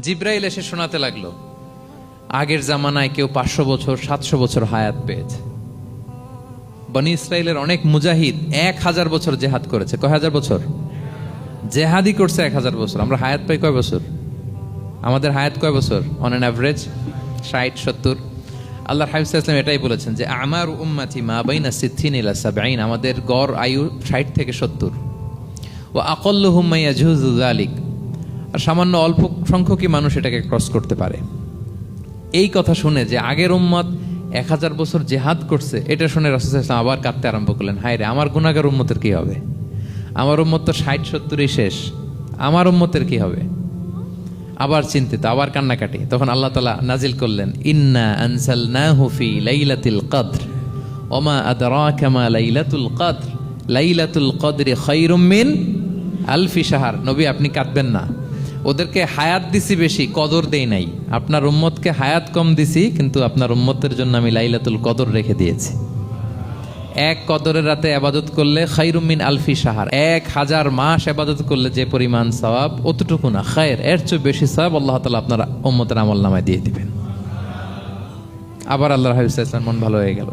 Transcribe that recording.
জিব্রাইল এসে শোনাতে লাগলো, আগের জামানায় কেউ 500 বছর 700 বছর হায়াত পেয়েছে। বনি ইসরায়েলের অনেক মুজাহিদ 1000 বছর জেহাদ করেছে। কয় হাজার বছর জেহাদি করছে? 1000 বছর। আমরা হায়াত পাই কয় বছর? আমাদের হায়াত কয় বছর অন অ্যান অ্যাভারেজ? 60-70। আল্লাহর হাবিব সাল্লাল্লাহু আলাইহি ওয়াসাল্লাম এটাই বলেছেন যে আমার উম্মতি মা বাইনা 60 ইলা 70, আমাদের গড় আয়ু 60 থেকে 70। ওয়া আকাল্লুহুম মা ইয়াজুযু যালিক, আর সামান্য অল্প সংখ্যকই মানুষ এটাকে ক্রস করতে পারে। এই কথা শুনে যে আগের উম্মত 1000 বছর জেহাদ করছে, এটা শুনে রাসূল সাল্লাল্লাহু আলাইহি ওয়াসাল্লাম আবার কাঁদতে আরম্ভ করলেন, হায় রে আমার গুনাহগার উম্মতের কি হবে? আমার উম্মত তো 60-70ই শেষ, আমার উম্মতের কি হবে? আবার চিন্তিত, আবার কান্নাকাটি। তখন আল্লাহ তাআলা নাজিল করলেন, ইন্না আনজালনাহু ফি লাইলাতিল কদর ওমা আদরাকা মা লাইলাতুল কদর লাইলাতুল কদরি খায়রুম মিন আলফি শাহর। নবী আপনি কাঁদবেন না, ওদেরকে হায়াত দিছি বেশি, কদর দেই নাই। আপনার উম্মতকে হায়াত কম দিছি, কিন্তু আপনার উম্মতের জন্য আমি লাইলাতুল কদর রেখে দিয়েছি। এক কদরের রাতে ইবাদত করলে খায়রুম মিন আলফি শাহর, 1000 মাস ইবাদত করলে যে পরিমাণ সওয়াব, অতটুকু না, খায়ের এর চেয়ে বেশি সওয়াব আল্লাহ তাআলা আপনার উম্মতের আমলনামায় দিয়ে দিবেন। আবার আল্লাহর হাবিব সাল্লাল্লাহু আলাইহি ওয়াসাল্লাম মন ভালো হয়ে গেল।